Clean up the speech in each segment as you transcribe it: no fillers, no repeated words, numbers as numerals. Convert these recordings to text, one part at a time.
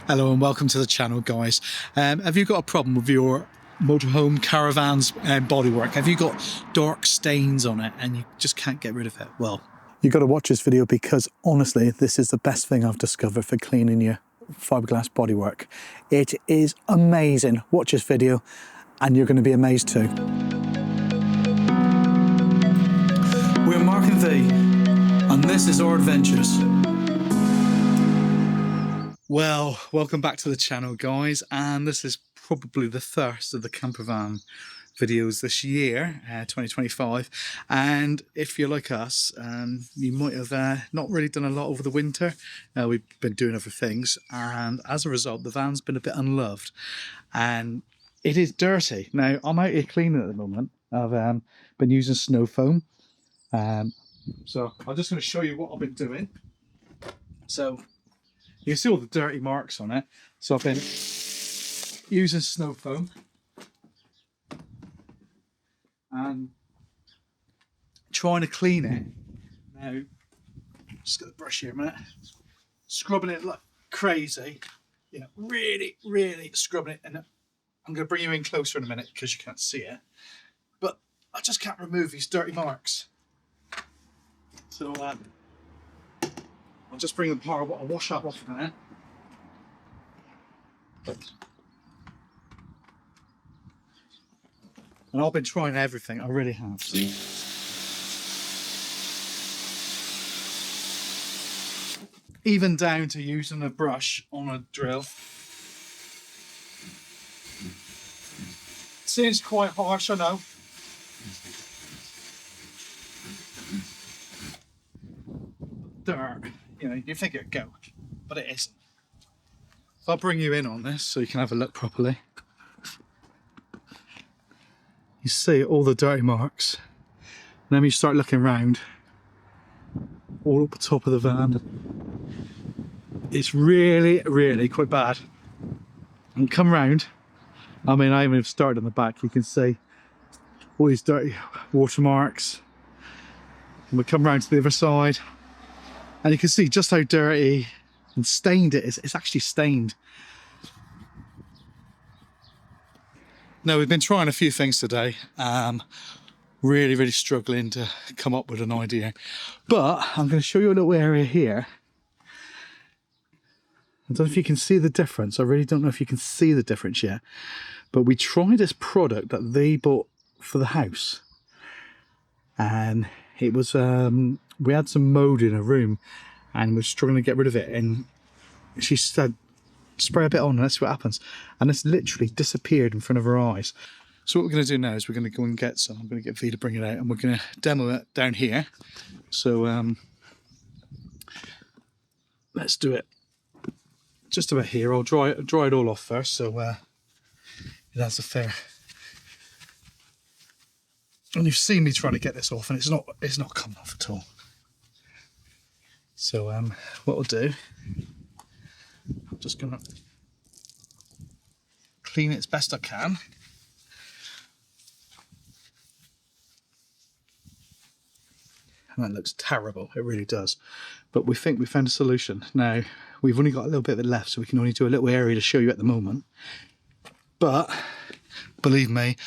Hello and welcome to the channel, guys. Have you got a problem with your motorhome, caravans and bodywork? Have you got dark stains on it and you just can't get rid of it? Well, you got to watch this video because honestly, this is the best thing I've discovered for cleaning your fiberglass bodywork. It is amazing. Watch this video and you're going to be amazed too. We're Mark and V and this is our adventures. Well, welcome back to the channel, guys, and this is probably the first of the campervan videos this year, 2025. And if you're like us, you might have not really done a lot over the winter. We've been doing other things, and as a result, the van's been a bit unloved, and it is dirty. Now, I'm out here cleaning at the moment. I've been using snow foam, so I'm just going to show you what I've been doing. So you can see all the dirty marks on it. So I've been using snow foam and trying to clean it. Now, just got the brush here a minute. Scrubbing it like crazy. You know, really scrubbing it. And I'm going to bring you in closer in a minute because you can't see it. But I just can't remove these dirty marks. So I'll just bring the power bottle wash up off of there. And I've been trying everything, I really have. Even down to using a brush on a drill. Seems quite harsh, I know. Dirt. You know, you think it'd go, but it isn't. If I bring you in on this so you can have a look properly, you see all the dirty marks. And then you start looking around, all up the top of the van. It's really quite bad. And come round, I mean, I even started on the back, you can see all these dirty watermarks. And we come round to the other side. And you can see just how dirty and stained it is. It's actually stained. Now, we've been trying a few things today. Really struggling to come up with an idea. But I'm going to show you a little area here. I don't know if you can see the difference. I really don't know if you can see the difference yet. But we tried this product that they bought for the house. And it was, we had some mold in a room and we're struggling to get rid of it. And she said, spray a bit on and that's what happens. And it's literally disappeared in front of her eyes. So what we're going to do now is we're going to go and get some. I'm going to get V to bring it out and we're going to demo it down here. So let's do it just about here. I'll dry it all off first so it has a fair. And you've seen me trying to get this off and it's not coming off at all. So what we'll do, I'm just gonna clean it as best I can. And that looks terrible, it really does. But we think we found a solution. Now, we've only got a little bit of it left, so we can only do a little area to show you at the moment. But believe me,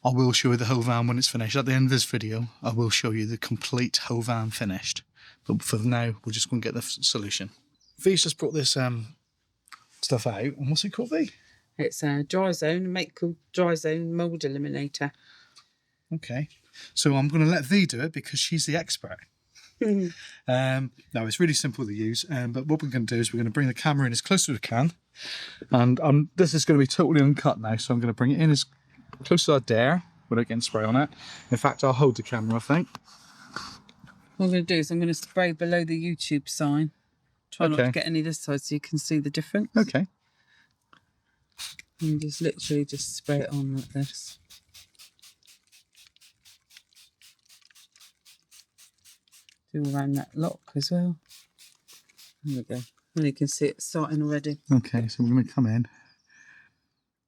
I will show you the whole van when it's finished. At the end of this video, I will show you the complete whole van finished. But for now, we're just going to get the solution. V's just brought this stuff out. And what's it called, V? It's a dry zone, a mate called Dry Zone Mould Eliminator. Okay. So I'm going to let V do it because she's the expert. No, it's really simple to use. But what we're going to do is we're going to bring the camera in as close as we can. And this is going to be totally uncut now. So I'm going to bring it in as close as I dare without getting spray on it. In fact, I'll hold the camera, I think. What I'm going to do is I'm going to spray below the YouTube sign. Try not to get any this side so you can see the difference. Okay. And just literally just spray it on like this. Do around that lock as well. There we go. And you can see it starting already. Okay, so we're going to come in.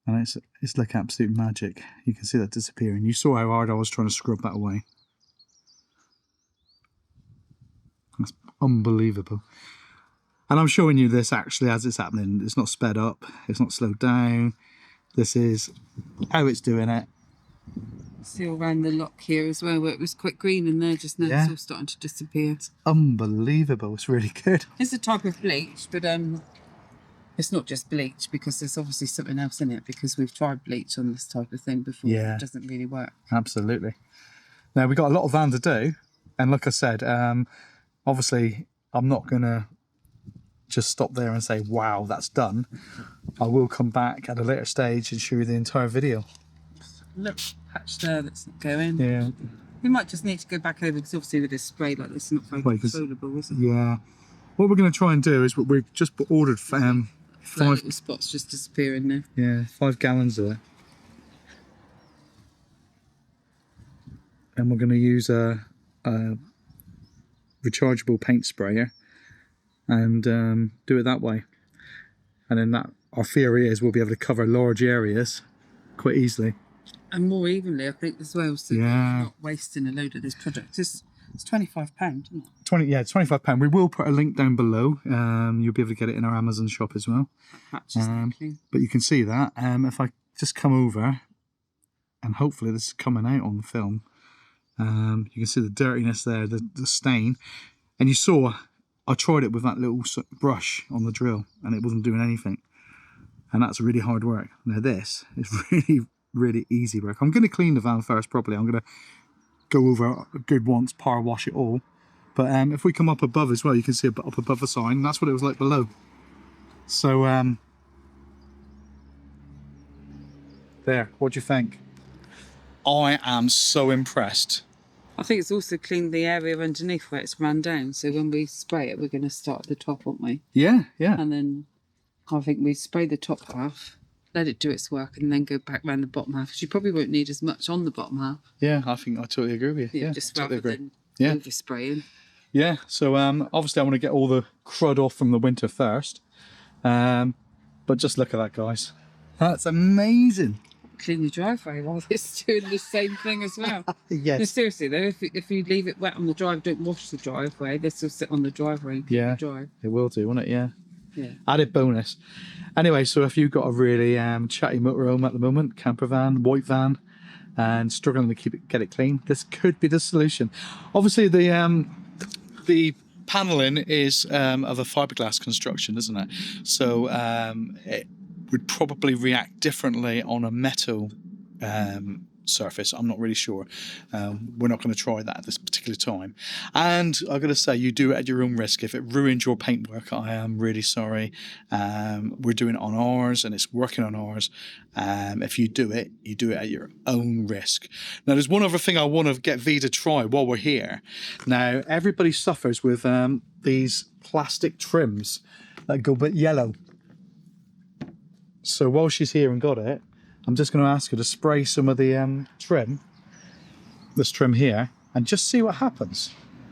And it's like absolute magic. You can see that disappearing. You saw how hard I was trying to scrub that away. That's unbelievable. And I'm showing you this actually as it's happening. It's not sped up. It's not slowed down. This is how it's doing it. See all around the lock here as well, where it was quite green in there just now. Yeah. It's all starting to disappear. It's unbelievable. It's really good. It's a type of bleach, but it's not just bleach, because there's obviously something else in it, because we've tried bleach on this type of thing before. Yeah. It doesn't really work. Absolutely. Now, we've got a lot of van to do. And like I said, obviously, I'm not going to just stop there and say, wow, that's done. I will come back at a later stage and show you the entire video. Look, patch there that's not going. Yeah. We might just need to go back over, because obviously with this spray like this, it's not very controllable, is it? Yeah. What we're going to try and do is we've just ordered 5 little spots just disappearing there. Yeah, 5 gallons of it. And we're going to use a rechargeable paint sprayer and do it that way. And then that, our theory is we'll be able to cover large areas quite easily. And more evenly, I think, as well, so Yeah. you're not wasting a load of this product. It's £25, isn't it? £25. We will put a link down below. You'll be able to get it in our Amazon shop as well. Patch is clean. But you can see that. If I just come over, and hopefully this is coming out on the film, you can see the dirtiness there, the stain. And you saw, I tried it with that little brush on the drill, and it wasn't doing anything. And that's really hard work. Now this is really, really easy work. I'm going to clean the van first properly. I'm going to go over a good once, power wash it all. But if we come up above as well, you can see up above the sign, that's what it was like below. So there, what do you think? I am so impressed. I think it's also cleaned the area underneath where it's run down. So when we spray it, we're going to start at the top, aren't we? Yeah, yeah. And then I think we spray the top half, let it do its work, and then go back around the bottom half. Because you probably won't need as much on the bottom half. Yeah, I think I totally agree with you. Yeah, just totally rather agree. than overspraying. Yeah, so obviously I want to get all the crud off from the winter first. But just look at that, guys. That's amazing. Clean your driveway while it's doing the same thing as well. Yes. No, seriously though, if you leave it wet on the drive, don't wash the driveway, this will sit on the driveway and keep it dry. It will do, won't it? Yeah. Yeah. Added bonus. Anyway, so if you've got a really chatty motorhome at the moment, camper van, white van, and struggling to get it clean, this could be the solution. Obviously, the paneling is of a fiberglass construction, isn't it? So it would probably react differently on a metal surface. I'm not really sure. We're not going to try that at this particular time. And I've got to say, you do it at your own risk. If it ruins your paintwork, I am really sorry. We're doing it on ours and it's working on ours. If you do it at your own risk. Now, there's one other thing I want to get V to try while we're here. Now, everybody suffers with these plastic trims that go a bit yellow. So while she's here and got it, I'm just going to ask her to spray some of the trim, this trim here, and just see what happens.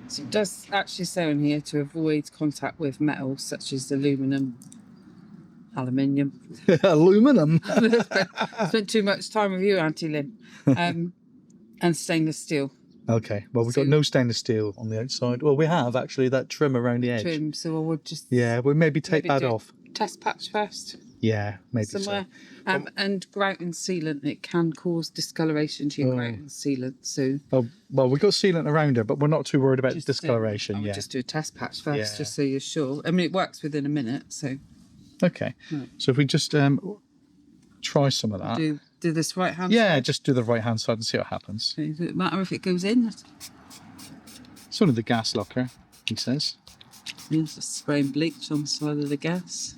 So it does actually say on here to avoid contact with metals such as aluminium. Aluminum. Spent too much time with you, Auntie Lynn. And stainless steel. Okay, well, we've got no stainless steel on the outside. Well, we have actually that trim around the edge. Trim, so I would just... Yeah, we'll maybe take that off. Test patch first. Yeah, maybe somewhere. So. And grout and sealant, it can cause discoloration to your grout and sealant. So, well, we've got sealant around her, but we're not too worried about discoloration. I would just do a test patch first, just so you're sure. I mean, it works within a minute, so. Okay, so if we just try some of that. Do this right hand side? Yeah, just do the right hand side and see what happens. Okay, does it matter if it goes in? It's only the gas locker, he says. Yes, just spraying bleach on the side of the gas.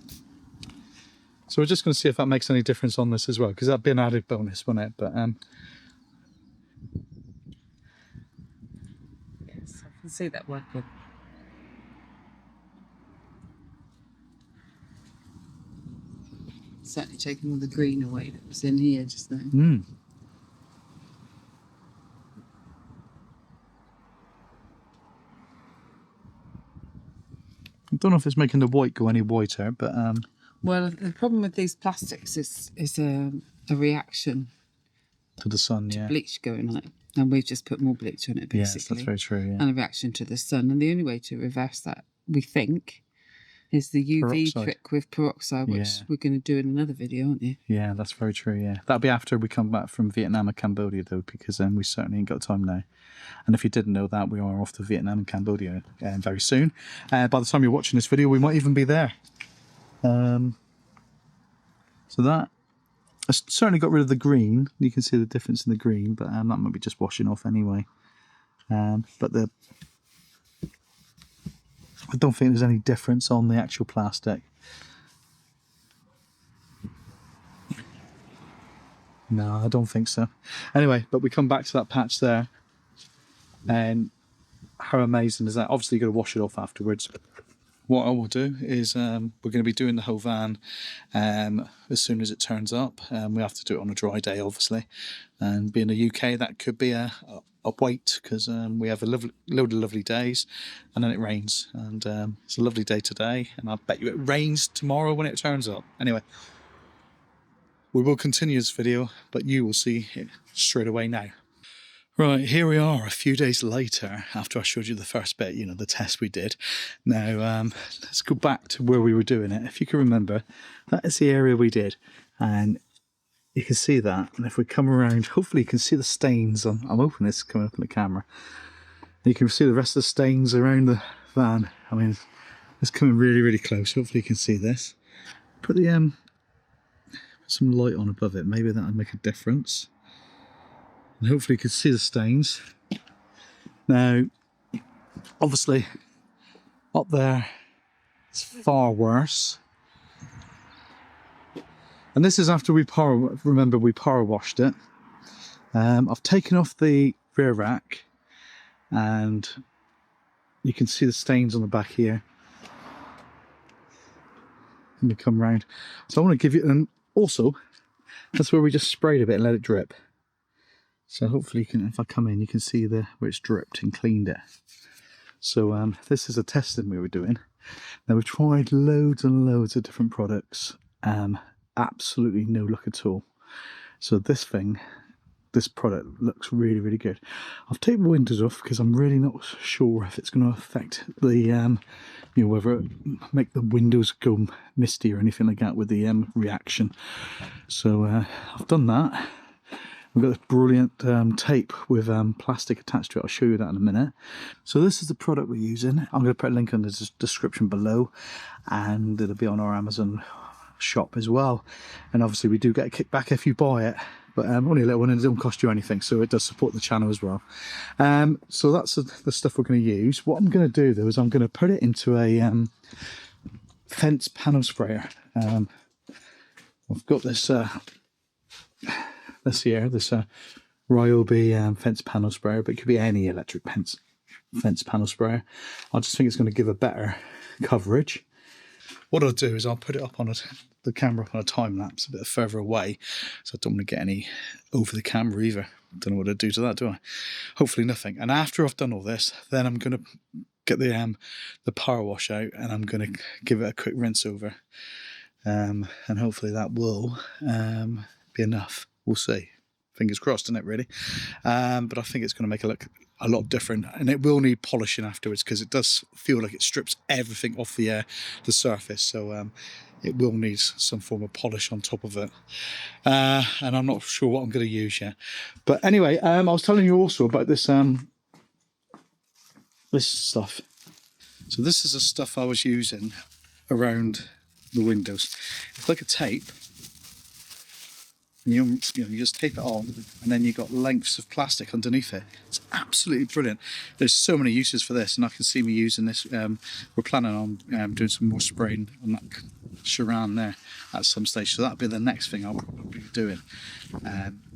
So we're just going to see if that makes any difference on this as well, because that'd be an added bonus, wouldn't it? But yes, I can see that working. Certainly taking all the green away that was in here just now. I don't know if it's making the white go any whiter, but well, the problem with these plastics is a reaction to the sun, to bleach going on it, and we've just put more bleach on it basically. Yes, that's very true. Yeah. And a reaction to the sun, and the only way to reverse that, we think, is the UV Peroxide. trick with peroxide, which Yeah. we're going to do in another video, aren't you? Yeah, that's very true, yeah. That'll be after we come back from Vietnam and Cambodia, though, because we certainly ain't got time now. And if you didn't know that, we are off to Vietnam and Cambodia very soon. By the time you're watching this video, we might even be there. So that, I certainly got rid of the green. You can see the difference in the green, but that might be just washing off anyway. But I don't think there's any difference on the actual plastic. No, I don't think so. Anyway, but we come back to that patch there, and how amazing is that? Obviously, you've got to wash it off afterwards. What I will do is we're going to be doing the whole van as soon as it turns up. We have to do it on a dry day, obviously. And being the UK, that could be a wait, because we have a load of lovely days, and then it rains. And it's a lovely day today, and I bet you it rains tomorrow when it turns up. Anyway. We will continue this video, but you will see it straight away now. Right, here we are a few days later after I showed you the first bit, you know, the test we did. Now, let's go back to where we were doing it. If you can remember, that is the area we did. And you can see that. And if we come around, hopefully you can see the stains. I'm hoping this is coming up on the camera. You can see the rest of the stains around the van. I mean, it's coming really, really close. Hopefully you can see this. Put the some light on above it, maybe that would make a difference, and hopefully you can see the stains. Now obviously up there it's far worse, and this is after we power washed it. I've taken off the rear rack and you can see the stains on the back here. Let me come round. So I want to give you an also, that's where we just sprayed a bit and let it drip. So hopefully you can, if I come in, you can see where it's dripped and cleaned it. So this is a testing we were doing. Now we've tried loads and loads of different products. Absolutely no luck at all. So this product looks really, really good. I've taken the windows off because I'm really not sure if it's going to affect the, you know, whether it make the windows go misty or anything like that with the reaction. So I've done that. We've got this brilliant tape with plastic attached to it. I'll show you that in a minute. So this is the product we're using. I'm going to put a link in the description below, and it'll be on our Amazon shop as well. And obviously we do get a kickback if you buy it. But only a little one, and it doesn't cost you anything, so it does support the channel as well. So that's the stuff we're going to use. What I'm going to do though is I'm going to put it into a fence panel sprayer. I've got this Ryobi fence panel sprayer, but it could be any electric fence panel sprayer. I just think it's going to give a better coverage. What I'll do is I'll put it up on the camera up on a time lapse a bit further away, so I don't want to get any over the camera either. Don't know what to do to that, do I? Hopefully nothing. And after I've done all this, then I'm going to get the power wash out, and I'm going to give it a quick rinse over, and hopefully that will be enough. We'll see. Fingers crossed, isn't it, really? But I think it's going to make it look a lot different, and it will need polishing afterwards because it does feel like it strips everything off the surface. So it will need some form of polish on top of it, and I'm not sure what I'm going to use yet. But anyway, I was telling you also about this this stuff. So this is the stuff I was using around the windows. It's like a tape. And you just tape it on, and then you've got lengths of plastic underneath it. It's absolutely brilliant. There's so many uses for this, and I can see me using this. We're planning on doing some more spraying on that Caravan there at some stage, so that'll be the next thing I'll probably be doing.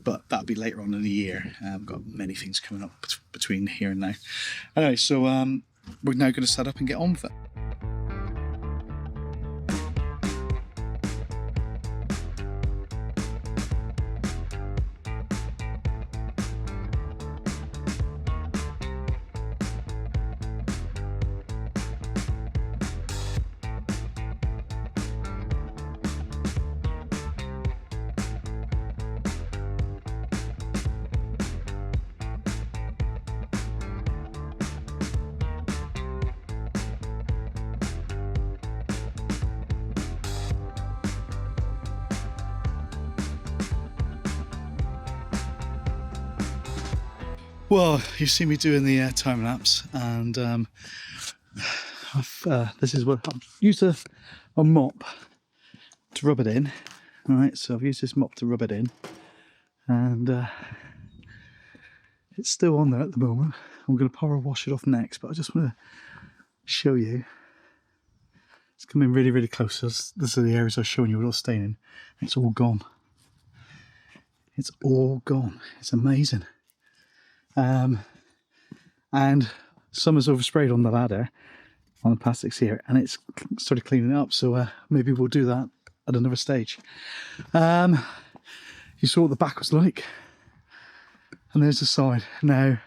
But that'll be later on in the year. I've got many things coming up between here and now. Anyway, so we're now going to set up and get on with it. Well, you see me doing the time lapse, and this is what I've used a mop to rub it in. All right, so I've used this mop to rub it in, and it's still on there at the moment. I'm going to power wash it off next, but I just want to show you. It's coming really, really close. These are the areas I was showing you with all staining. It's all gone. It's all gone. It's amazing. And summer's oversprayed on the ladder, on the plastics here, and it's started cleaning up. So maybe we'll do that at another stage. You saw what the back was like, and there's the side. Now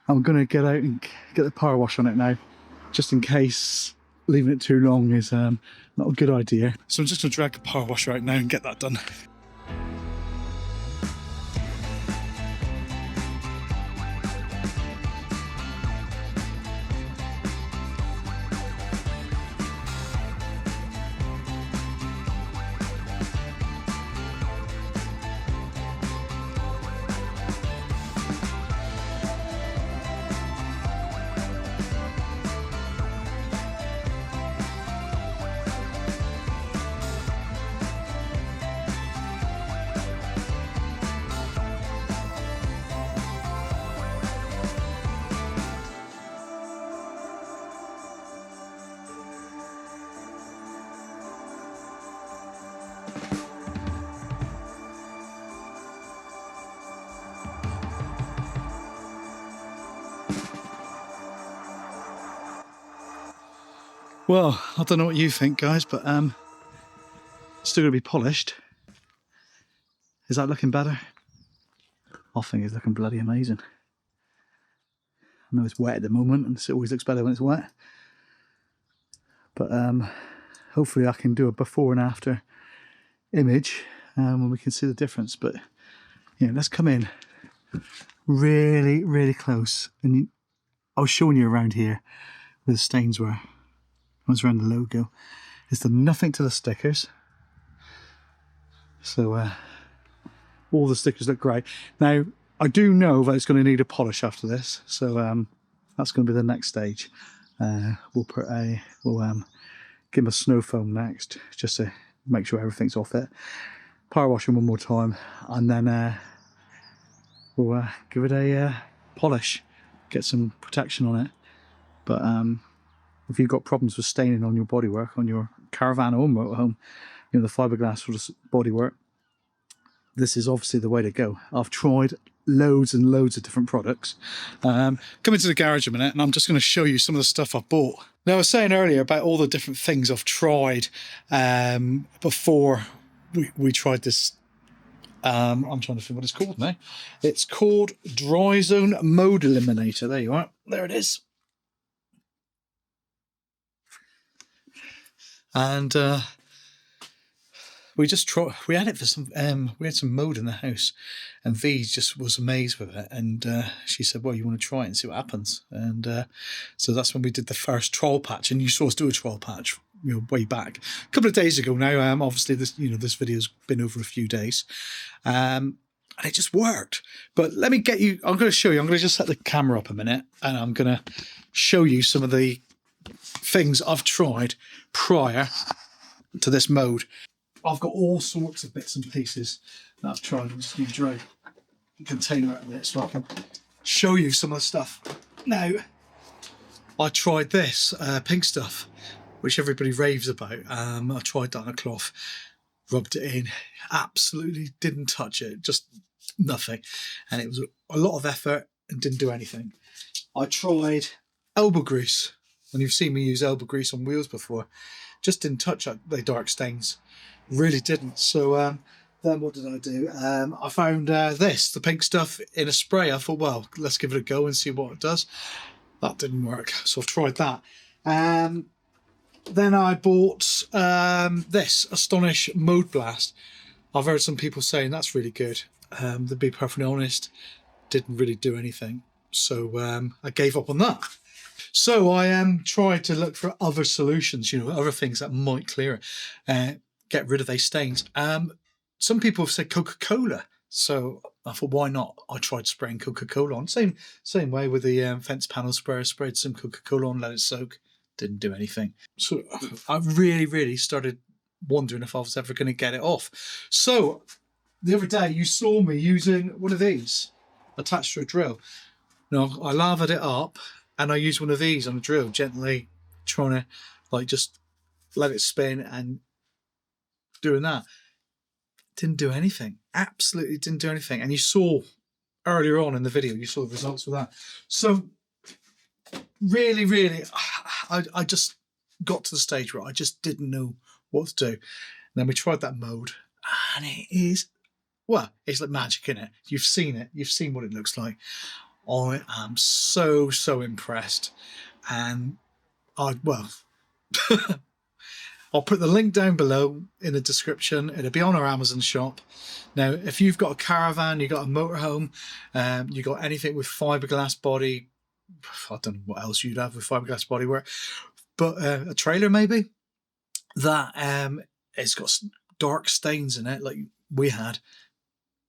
I'm going to get out and get the power wash on it now, just in case leaving it too long is not a good idea. So I'm just going to drag the power wash right now and get that done. Well, I don't know what you think, guys, but it's still going to be polished. Is that looking better? I think it's looking bloody amazing. I know it's wet at the moment, and it always looks better when it's wet. But hopefully I can do a before and after image when we can see the difference. But yeah, let's come in really, really close. And I was showing you around here where the stains were. I was around the logo. It's done nothing to the stickers. So all the stickers look great. Now, I do know that it's going to need a polish after this. So that's going to be the next stage. We'll give them a snow foam next, just to make sure everything's off it. Power wash them one more time, and then we'll give it a polish, get some protection on it. But if you've got problems with staining on your bodywork, on your Caravan or motorhome, you know, the fiberglass for the bodywork, this is obviously the way to go. I've tried loads and loads of different products. Come into the garage a minute, and I'm just going to show you some of the stuff I've bought. Now, I was saying earlier about all the different things I've tried before we tried this. I'm trying to think what it's called now. It's called Dry Zone Mode Eliminator. There you are. There it is. And we just tried. We had it for some. We had some mode in the house, and V just was amazed with it. And she said, "Well, you want to try it and see what happens?" And so that's when we did the first trial patch. And you saw us do a trial patch, you know, way back a couple of days ago now. Obviously, this video's been over a few days, and it just worked. But let me get you. I'm going to show you. I'm going to just set the camera up a minute, and I'm going to show you some of the things I've tried prior to this mode. I've got all sorts of bits and pieces that I've tried. I'm just going to drag the container out of it so I can show you some of the stuff. Now, I tried this pink stuff, which everybody raves about. I tried that on a cloth, rubbed it in, absolutely didn't touch it, just nothing. And it was a lot of effort and didn't do anything. I tried elbow grease. When you've seen me use elbow grease on wheels before, just didn't touch the dark stains. Really didn't. So then what did I do? I found this, the pink stuff in a spray. I thought, well, let's give it a go and see what it does. That didn't work. So I've tried that. Then I bought this, Astonish Mode Blast. I've heard some people saying that's really good. To be perfectly honest, didn't really do anything. So I gave up on that. So I tried to look for other solutions, other things that might clear it, get rid of those stains. Some people have said Coca-Cola. So I thought, why not? I tried spraying Coca-Cola on. Same way with the fence panel sprayer. Sprayed some Coca-Cola on, let it soak. Didn't do anything. So I really started wondering if I was ever going to get it off. So the other day you saw me using one of these attached to a drill. Now I lathered it up and I used one of these on a drill, gently trying to like just let it spin and doing that. Didn't do anything. Absolutely didn't do anything. And you saw earlier on in the video, you saw the results with that. So really, I just got to the stage where I just didn't know what to do. And then we tried that mode, and it is, well, it's like magic, isn't it? You've seen it. You've seen what it looks like. I am so impressed. And I'll put the link down below in the description. It'll be on our Amazon shop. Now, if you've got a caravan, you've got a motorhome, you've got anything with fiberglass body, I don't know what else you'd have with fiberglass bodywork, but a trailer maybe, that it's got dark stains in it like we had.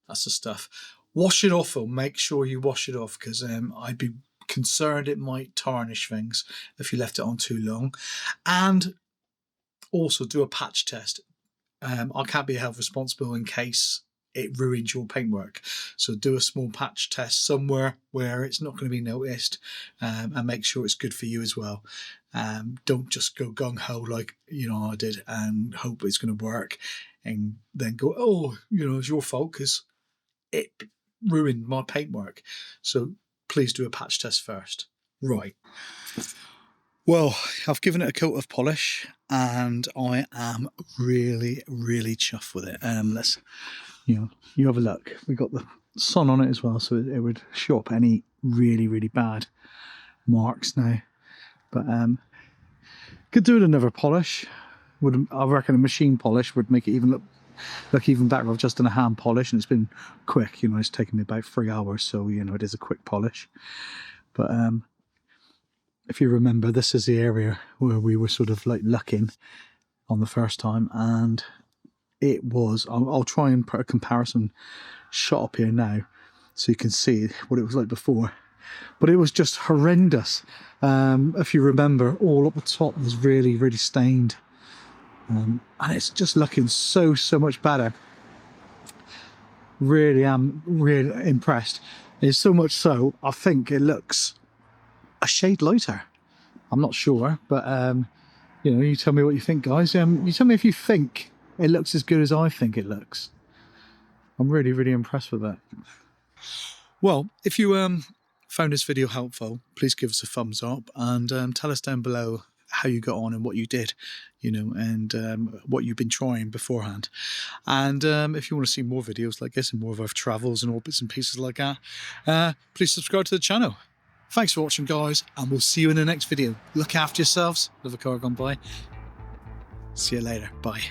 That's the stuff. Wash it off, or make sure you wash it off, because I'd be concerned it might tarnish things if you left it on too long. And also do a patch test. I can't be held responsible in case it ruins your paintwork. So do a small patch test somewhere where it's not going to be noticed, and make sure it's good for you as well. Don't just go gung-ho like I did and hope it's going to work and then go, oh, it's your fault because it ruined my paintwork. So please do a patch test first. Right. Well, I've given it a coat of polish and I am really chuffed with it. Let's, you have a look. We got the sun on it as well, so it would show up any really bad marks now. But could do it another polish. I reckon a machine polish would make it even look even better. I've just done a hand polish and it's been quick. It's taken me about 3 hours, so it is a quick polish. But if you remember, this is the area where we were sort of like lucking on the first time, and it was, I'll try and put a comparison shot up here now so you can see what it was like before, but it was just horrendous. If you remember, all up the top was really stained, and it's just looking so much better. Really am really impressed. It's so much so I think it looks a shade lighter. I'm not sure, but you tell me what you think, guys. You tell me if you think it looks as good as I think it looks. I'm really impressed with that. Well, if you found this video helpful, please give us a thumbs up and tell us down below how you got on and what you did, and what you've been trying beforehand. And if you want to see more videos like this and more of our travels and all bits and pieces like that, please subscribe to the channel. Thanks for watching, guys, and we'll see you in the next video. Look after yourselves. Love a car gone by. See you later. Bye.